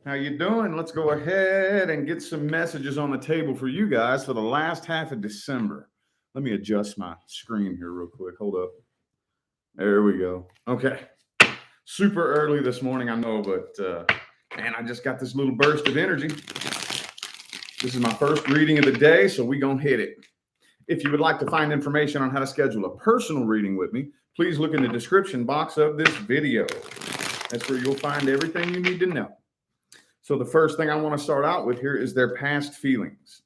How you doing? Let's go ahead and get some messages on the table for you guys for the last half of December. Let me adjust my screen here real quick. Hold up. There we go. Okay. Super early this morning, I know, but man, I just got this little burst of energy. This is my first reading of the day, so we gonna hit it. If you would like to find information on how to schedule a personal reading with me, please look in the description box of this video. That's where you'll find everything you need to know. So the first thing I want to start out with here is their past feelings.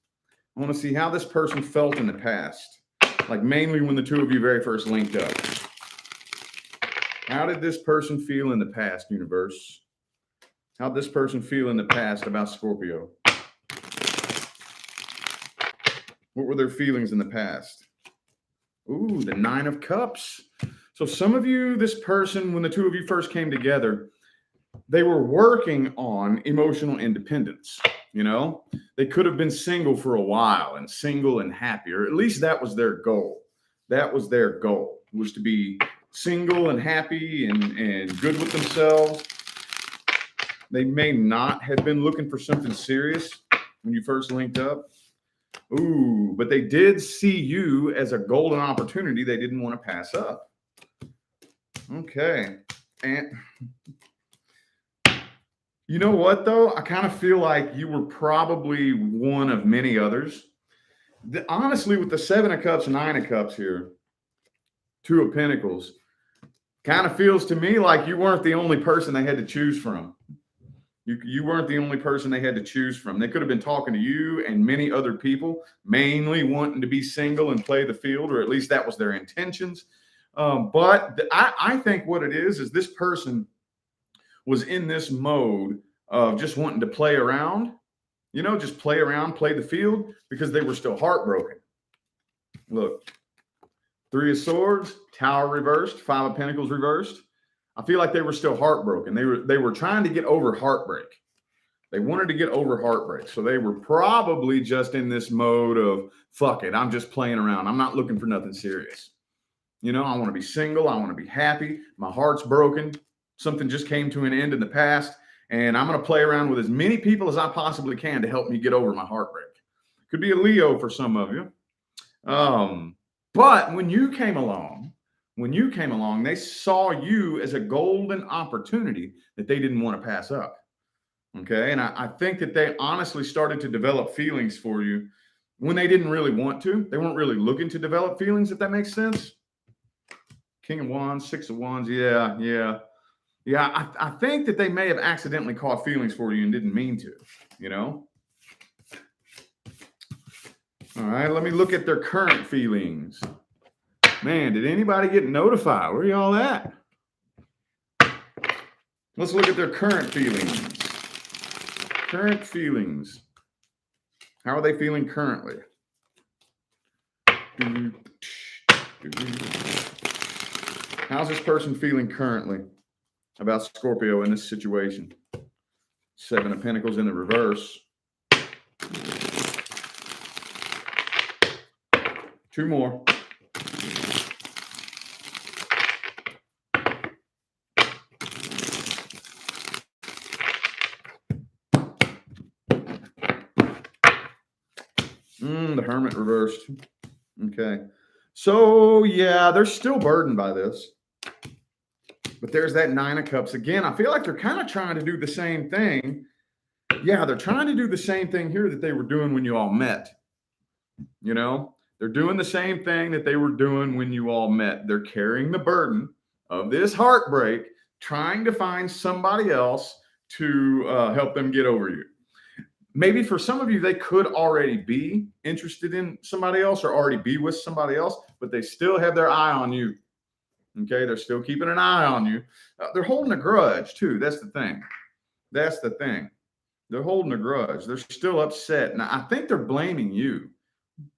I want to see how this person felt in the past, like mainly when the two of you very first linked up. How did this person feel in the past, universe? How did this person feel in the past about Scorpio? What were their feelings in the past? Ooh, the 9 of Cups. So some of you, this person, when the two of you first came together, they were working on emotional independence. You know, they could have been single for a while and single and happy, or at least that was their goal. That was their goal, was to be single and happy and good with themselves. They may not have been looking for something serious when you first linked up. Ooh, but they did see you as a golden opportunity they didn't want to pass up. Okay. And you know what, though? I kind of feel like you were probably one of many others. Honestly, with the 7 of Cups, 9 of Cups here, 2 of Pentacles, kind of feels to me like you weren't the only person they had to choose from. You weren't the only person they had to choose from. They could have been talking to you and many other people, mainly wanting to be single and play the field, or at least that was their intentions. But I think what it is this person was in this mode of just wanting to play around, you know, just play around, play the field, because they were still heartbroken. Look, 3 of Swords, Tower reversed, 5 of Pentacles reversed. I feel like they were still heartbroken. They were trying to get over heartbreak. They wanted to get over heartbreak. So they were probably just in this mode of, fuck it, I'm just playing around. I'm not looking for nothing serious. You know, I want to be single. I want to be happy. My heart's broken. Something just came to an end in the past. And I'm going to play around with as many people as I possibly can to help me get over my heartbreak. Could be a Leo for some of you. But when you came along, they saw you as a golden opportunity that they didn't want to pass up. Okay. And I think that they honestly started to develop feelings for you when they didn't really want to. They weren't really looking to develop feelings, if that makes sense. King of Wands, 6 of Wands. Yeah. I think that they may have accidentally caught feelings for you and didn't mean to, you know? All right. Let me look at their current feelings. Man, did anybody get notified? Where y'all at? Let's look at their current feelings. Current feelings. How are they feeling currently? How's this person feeling currently about Scorpio in this situation? 7 of Pentacles in the reverse. 2 more. The Hermit reversed. Okay. So, yeah, they're still burdened by this. But there's that 9 of Cups. Again, I feel like they're kind of trying to do the same thing. Yeah, they're trying to do the same thing here that they were doing when you all met. You know, they're doing the same thing that they were doing when you all met. They're carrying the burden of this heartbreak, trying to find somebody else to help them get over you. Maybe for some of you, they could already be interested in somebody else or already be with somebody else, but they still have their eye on you. Okay, they're still keeping an eye on you. They're holding a grudge too. That's the thing. They're holding a grudge. They're still upset. Now, I think they're blaming you.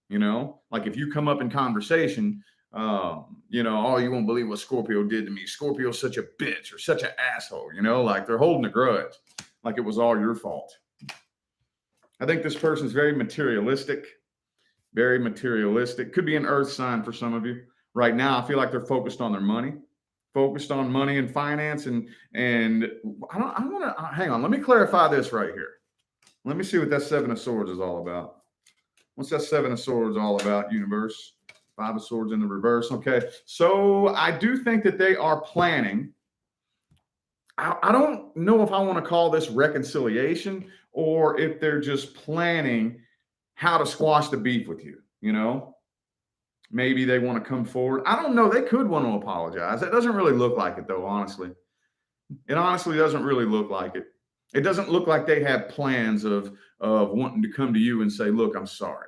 You know, like if you come up in conversation, you know, oh, you won't believe what Scorpio did to me. Scorpio's such a bitch or such an asshole. You know, like they're holding a grudge, like it was all your fault. I think this person's very materialistic. Could be an earth sign for some of you. Right now, I feel like they're focused on their money. focused on money and finance. And I want to hang on. Let me clarify this right here. Let me see what that Seven of Swords is all about. What's that Seven of Swords all about, universe? Five of Swords in the reverse. Okay. So I do think that they are planning. I don't know if I want to call this reconciliation or if they're just planning how to squash the beef with you. You know, maybe they want to come forward. I don't know. They could want to apologize. It doesn't really look like it, though, honestly. It honestly doesn't really look like it. It doesn't look like they have plans of wanting to come to you and say, look, I'm sorry.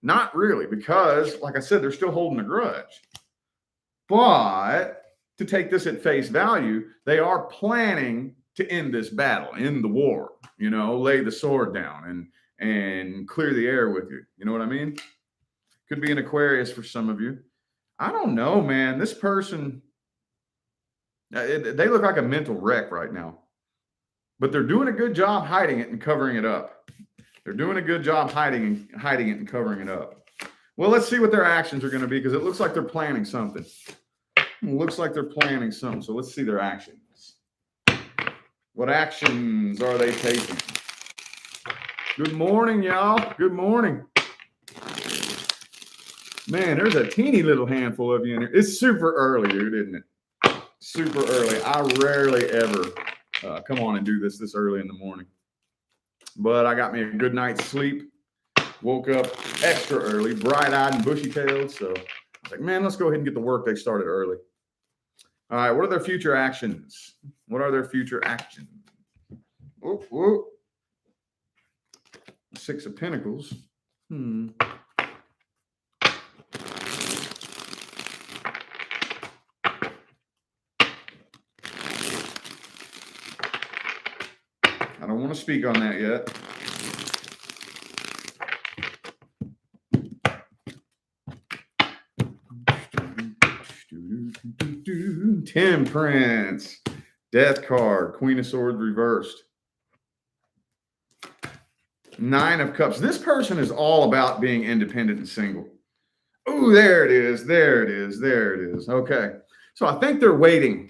Not really, because, like I said, they're still holding a grudge. But to take this at face value, they are planning to end this battle, end the war, you know, lay the sword down and clear the air with you. You know what I mean? Could be an Aquarius for some of you. I don't know, man. This person, they look like a mental wreck right now, but they're doing a good job hiding it and covering it up. They're doing a good job hiding it and covering it up. Well, let's see what their actions are going to be, because it looks like they're planning something. It looks like they're planning something. So let's see their actions. What actions are they taking? Good morning, y'all. Good morning. Man, there's a teeny little handful of you in here. It's super early, dude, isn't it? Super early. I rarely ever come on and do this early in the morning. But I got me a good night's sleep. Woke up extra early, bright-eyed and bushy-tailed. So I was like, man, let's go ahead and get the workday started early. All right, what are their future actions? What are their future actions? Whoop, whoop. Six of Pentacles. I don't want to speak on that yet. Temperance. Death card. Queen of Swords reversed. Nine of Cups. This person is all about being independent and single. Oh, there it is. There it is. There it is. Okay. So I think they're waiting.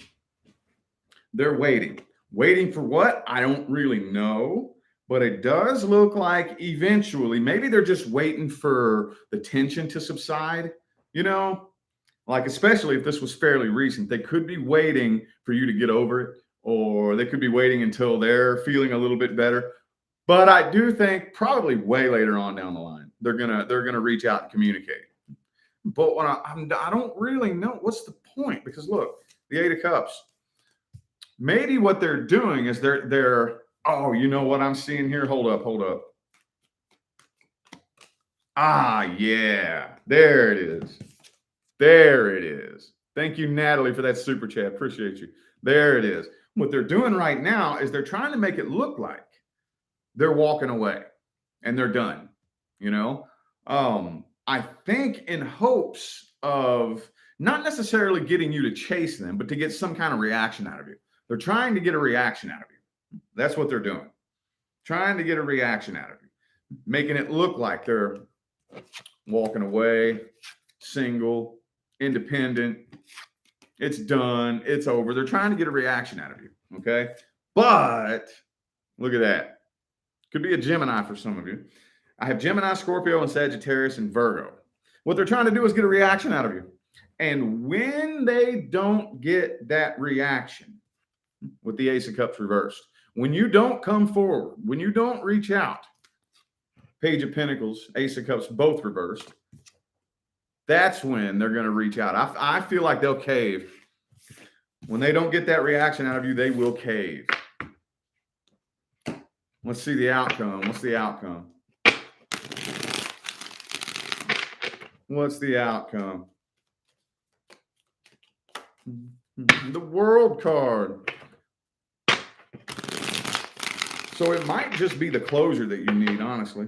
They're waiting. Waiting for what? I don't really know. But it does look like eventually, maybe they're just waiting for the tension to subside, you know? Like, especially if this was fairly recent, they could be waiting for you to get over it, or they could be waiting until they're feeling a little bit better. But I do think probably way later on down the line, they're gonna reach out and communicate. But when I don't really know what's the point, because look, the Eight of Cups. Maybe what they're doing is they're oh, you know what I'm seeing here? Hold up. Ah, yeah, there it is. There it is. Thank you, Natalie, for that super chat. Appreciate you. There it is. What they're doing right now is they're trying to make it look like they're walking away and they're done. You know, I think in hopes of not necessarily getting you to chase them, but to get some kind of reaction out of you. They're trying to get a reaction out of you. That's what they're doing. Trying to get a reaction out of you. Making it look like they're walking away, single, independent. It's done. It's over. They're trying to get a reaction out of you. Okay. But look at that. Could be a Gemini for some of you. I have Gemini, Scorpio, and Sagittarius and Virgo. What they're trying to do is get a reaction out of you. And when they don't get that reaction with the Ace of Cups reversed, when you don't come forward, when you don't reach out, Page of Pentacles, Ace of Cups, both reversed, that's when they're going to reach out. I feel like they'll cave. When they don't get that reaction out of you, they will cave. Let's see the outcome. What's the outcome? What's the outcome? The World card. So it might just be the closure that you need, honestly.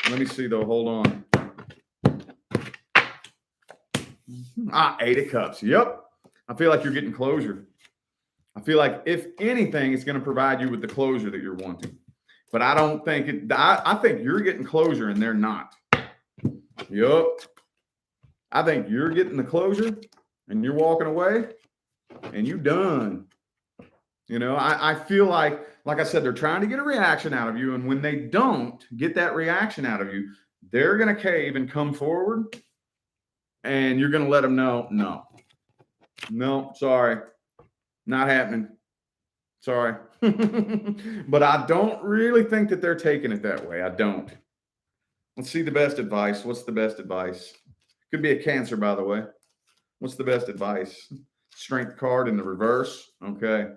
Let me see, though. Hold on. Eight of Cups. Yep. I feel like you're getting closure. I feel like, if anything, it's going to provide you with the closure that you're wanting. But I don't think it. I think you're getting closure and they're not. Yep. I think you're getting the closure and you're walking away and you done. I feel like I said, they're trying to get a reaction out of you. And when they don't get that reaction out of you, they're going to cave and come forward, and you're going to let them know, no, sorry, not happening. Sorry. But I don't really think that they're taking it that way. I don't. Let's see the best advice. What's the best advice? Could be a Cancer, by the way. What's the best advice? Strength card in the reverse. Okay.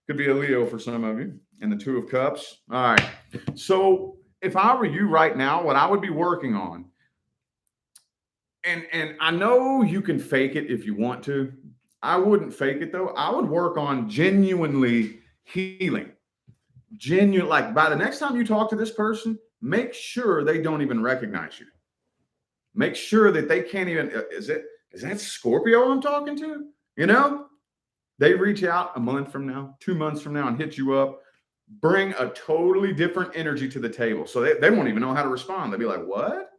Could be a Leo for some of you. And the Two of Cups. All right. So if I were you right now, what I would be working on, and I know you can fake it if you want to. I wouldn't fake it though. I would work on genuinely healing. Genuine, like by the next time you talk to this person, make sure they don't even recognize you. Make sure that they can't even, is that Scorpio I'm talking to? They reach out a month from now, 2 months from now, and hit you up, bring a totally different energy to the table. So they won't even know how to respond. They'll be like, what?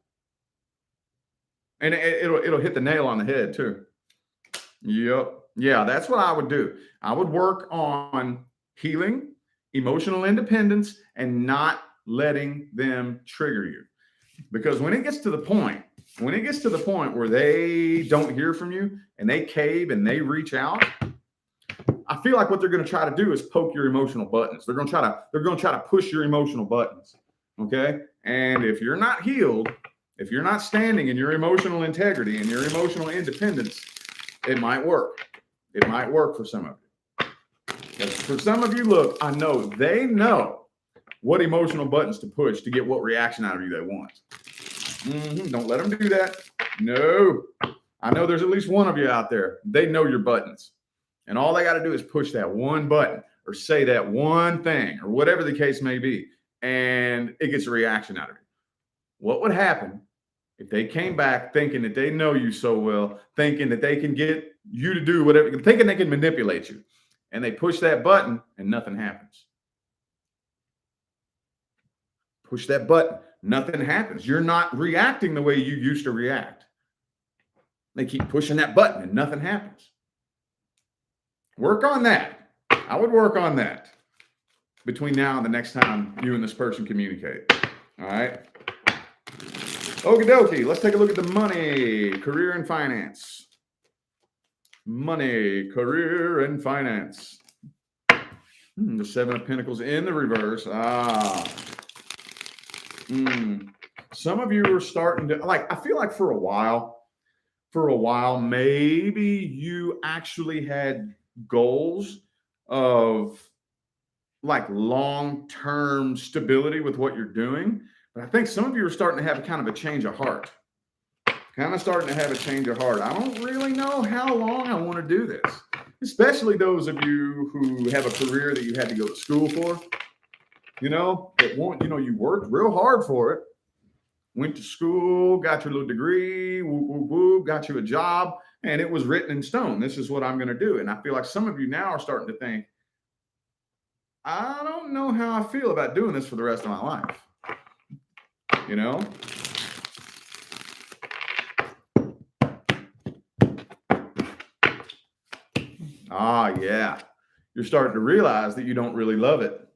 And it'll hit the nail on the head too. Yep. Yeah, that's what I would do. I would work on healing, emotional independence, and not letting them trigger you. Because when it gets to the point where they don't hear from you and they cave and they reach out, I feel like what they're going to try to do is poke your emotional buttons. They're going to try to push your emotional buttons. Okay? And if you're not healed, if you're not standing in your emotional integrity and your emotional independence, it might work. It might work for some of you. But for some of you, look, I know they know what emotional buttons to push to get what reaction out of you they want. Don't let them do that. No. I know there's at least one of you out there. They know your buttons. And all they got to do is push that one button or say that one thing or whatever the case may be. And it gets a reaction out of you. What would happen if they came back thinking that they know you so well, thinking that they can get you to do whatever, thinking they can manipulate you, and they push that button and nothing happens? Push that button, nothing happens. You're not reacting the way you used to react. They keep pushing that button and nothing happens. Work on that. I would work on that between now and the next time you and this person communicate. All right. Okie dokie. Let's take a look at the money, career, and finance. Money, career, and finance. The Seven of Pentacles in the reverse. Some of you are starting to, I feel like for a while, maybe you actually had goals of long-term stability with what you're doing. But I think some of you are starting to have kind of a change of heart. I don't really know how long I want to do this, especially those of you who have a career that you had to go to school for, you worked real hard for it, went to school, got your little degree, got you a job, and it was written in stone. This is what I'm going to do. And I feel like some of you now are starting to think, I don't know how I feel about doing this for the rest of my life. Yeah. You're starting to realize that you don't really love it.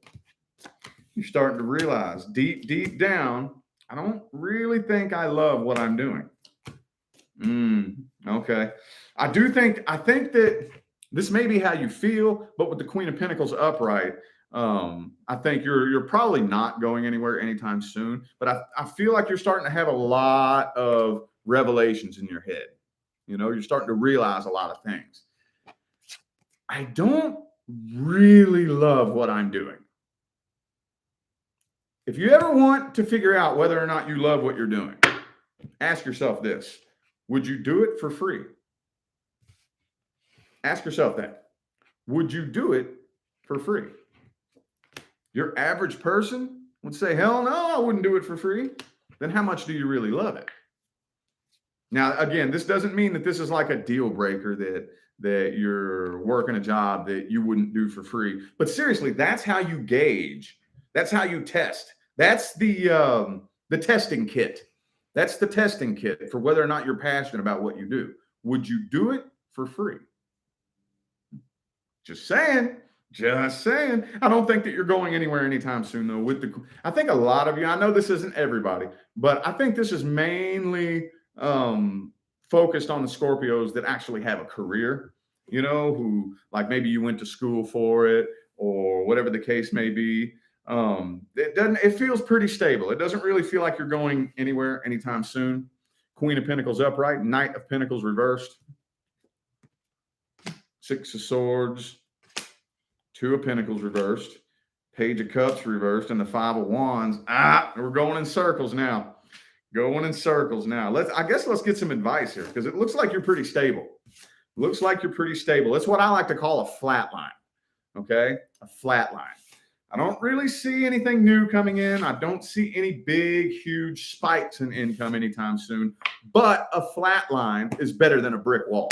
You're starting to realize deep down, I don't really think I love what I'm doing. Okay. I think that this may be how you feel, but with the Queen of Pentacles upright, I think you're probably not going anywhere anytime soon, but I feel like you're starting to have a lot of revelations in your head. You're starting to realize a lot of things. I don't really love what I'm doing. If you ever want to figure out whether or not you love what you're doing, ask yourself this: would you do it for free? Ask yourself that. Would you do it for free? Your average person would say, hell no, I wouldn't do it for free. Then how much do you really love it? Now, again, this doesn't mean that this is like a deal breaker that you're working a job that you wouldn't do for free. But seriously, that's how you gauge. That's how you test. That's the testing kit That's the testing kit for whether or not you're passionate about what you do. Would you do it for free? Just saying. Just saying. I don't think that you're going anywhere anytime soon, though. I think a lot of you, I know this isn't everybody, but I think this is mainly focused on the Scorpios that actually have a career, who like maybe you went to school for it or whatever the case may be. It feels pretty stable. It doesn't really feel like you're going anywhere anytime soon. Queen of Pentacles upright, Knight of Pentacles reversed, Six of Swords, Two of Pentacles reversed, Page of Cups reversed, and the Five of Wands. We're going in circles now. Going in circles now. I guess let's get some advice here, because it looks like you're pretty stable. Looks like you're pretty stable. It's what I like to call a flat line. Okay? A flat line. I don't really see anything new coming in. I don't see any big, huge spikes in income anytime soon. But a flat line is better than a brick wall.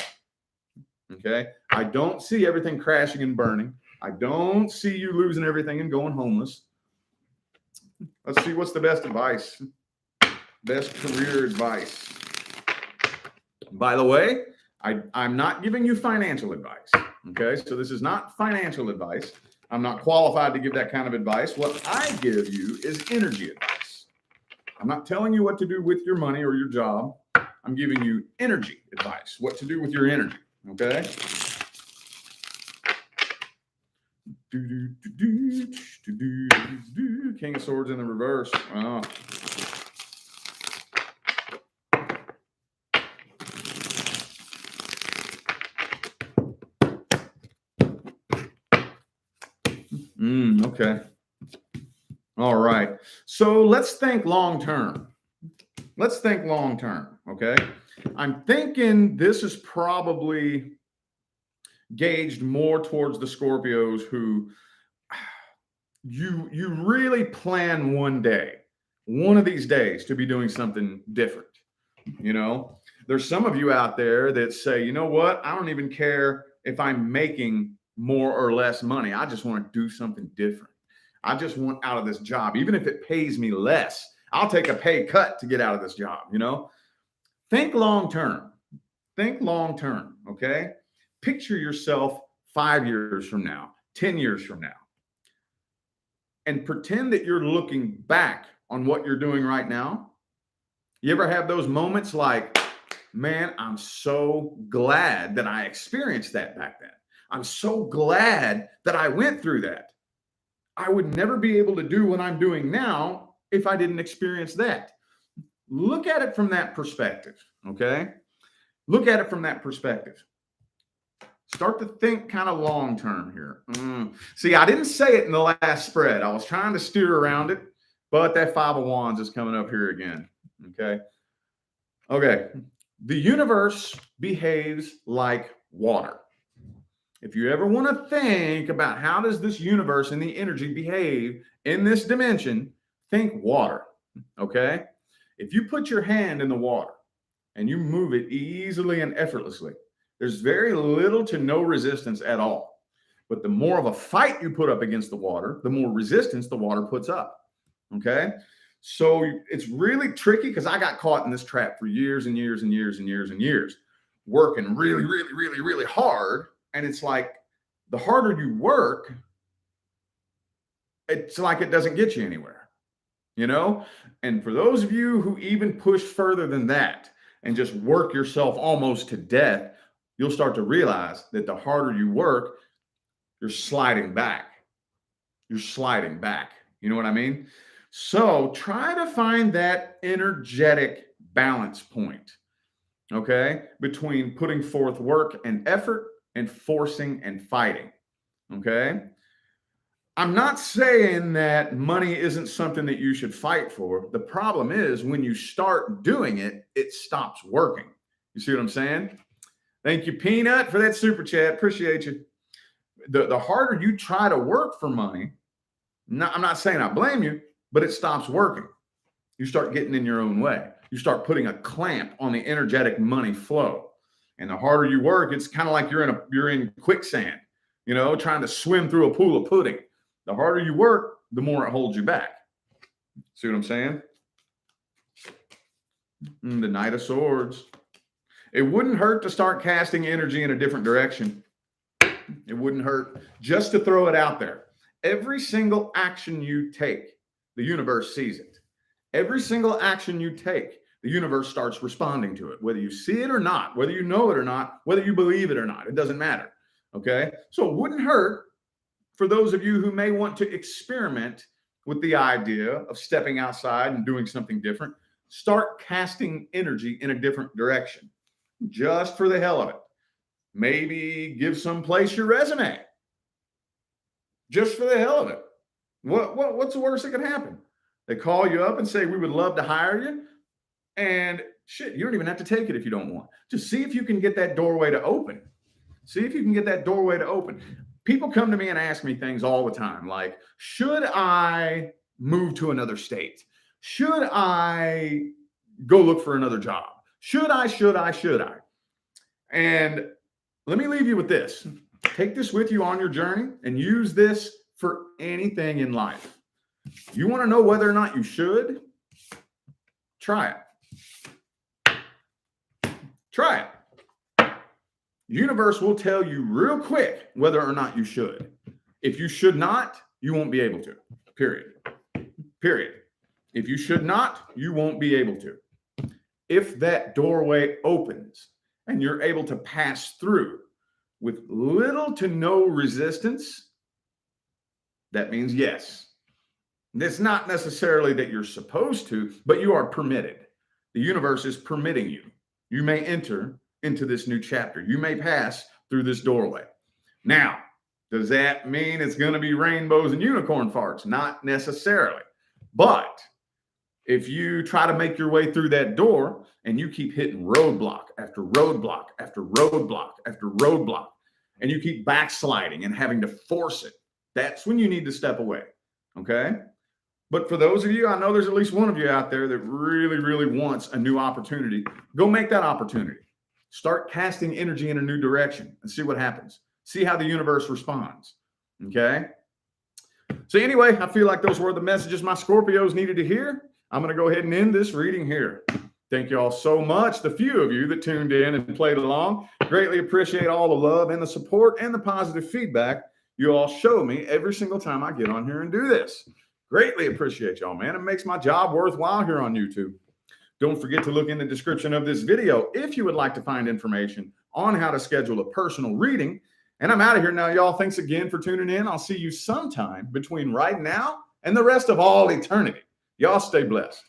Okay? I don't see everything crashing and burning. I don't see you losing everything and going homeless. Let's see what's the best advice. Best career advice. By the way, I'm not giving you financial advice. Okay? So this is not financial advice. I'm not qualified to give that kind of advice. What I give you is energy advice. I'm not telling you what to do with your money or your job. I'm giving you energy advice, what to do with your energy. Okay? King of Swords in the reverse. Okay. All right. So let's think long term. Let's think long term. Okay. I'm thinking this is probably gauged more towards the Scorpios who you really plan one of these days to be doing something different. There's some of you out there that say, you know what? I don't even care if I'm making more or less money. I just want to do something different. I just want out of this job. Even if it pays me less, I'll take a pay cut to get out of this job. Think long term. Think long term. Okay. Picture yourself 5 years from now, 10 years from now, and pretend that you're looking back on what you're doing right now. You ever have those moments like, man, I'm so glad that I experienced that back then. I'm so glad that I went through that. I would never be able to do what I'm doing now if I didn't experience that. Look at it from that perspective, okay? Look at it from that perspective. Start to think kind of long term here. See, I didn't say it in the last spread. I was trying to steer around it, but that Five of Wands is coming up here again, okay? Okay, the universe behaves like water. If you ever want to think about how does this universe and the energy behave in this dimension, think water, okay? If you put your hand in the water and you move it easily and effortlessly, there's very little to no resistance at all. But the more of a fight you put up against the water, the more resistance the water puts up, okay? So it's really tricky because I got caught in this trap for years and years and years and years and years, working really, really, really, really hard. And it's like the harder you work, it's like it doesn't get you anywhere, And for those of you who even push further than that and just work yourself almost to death, you'll start to realize that the harder you work, you're sliding back. You're sliding back. You know what I mean? So try to find that energetic balance point, okay, between putting forth work and effort and forcing and fighting, okay? I'm not saying that money isn't something that you should fight for. The problem is when you start doing it, it stops working. You see what I'm saying? Thank you, Peanut, for that super chat. Appreciate you. The harder you try to work for money, I'm not saying I blame you, but it stops working. You start getting in your own way. You start putting a clamp on the energetic money flow. And the harder you work, it's kind of like you're in quicksand, trying to swim through a pool of pudding. The harder you work, the more it holds you back. See what I'm saying? The Knight of Swords. It wouldn't hurt to start casting energy in a different direction. It wouldn't hurt just to throw it out there. Every single action you take, the universe sees it. Every single action you take, the universe starts responding to it, whether you see it or not, whether you know it or not, whether you believe it or not. It doesn't matter. Okay. So it wouldn't hurt for those of you who may want to experiment with the idea of stepping outside and doing something different. Start casting energy in a different direction just for the hell of it. Maybe give someplace your resume just for the hell of it. What's the worst that could happen? They call you up and say, we would love to hire you. And shit, you don't even have to take it if you don't want. Just see if you can get that doorway to open. See if you can get that doorway to open. People come to me and ask me things all the time, like, should I move to another state? Should I go look for another job? Should I? And let me leave you with this. Take this with you on your journey and use this for anything in life. You want to know whether or not you should? Try it. Try it. Universe will tell you real quick whether or not you should. If you should not, you won't be able to. Period. If you should not, you won't be able to. If that doorway opens and you're able to pass through with little to no resistance, that means yes. It's not necessarily that you're supposed to, but you are permitted. The universe is permitting you. You may enter into this new chapter. You may pass through this doorway. Now, does that mean it's going to be rainbows and unicorn farts? Not necessarily. But if you try to make your way through that door and you keep hitting roadblock after roadblock after roadblock after roadblock, and you keep backsliding and having to force it, that's when you need to step away. Okay? But for those of you, I know there's at least one of you out there that really, really wants a new opportunity. Go make that opportunity. Start casting energy in a new direction and see what happens. See how the universe responds. Okay? So anyway, I feel like those were the messages my Scorpios needed to hear. I'm going to go ahead and end this reading here. Thank you all so much. The few of you that tuned in and played along, greatly appreciate all the love and the support and the positive feedback you all show me every single time I get on here and do this. Greatly appreciate y'all, man. It makes my job worthwhile here on YouTube. Don't forget to look in the description of this video if you would like to find information on how to schedule a personal reading. And I'm out of here now, y'all. Thanks again for tuning in. I'll see you sometime between right now and the rest of all eternity. Y'all stay blessed.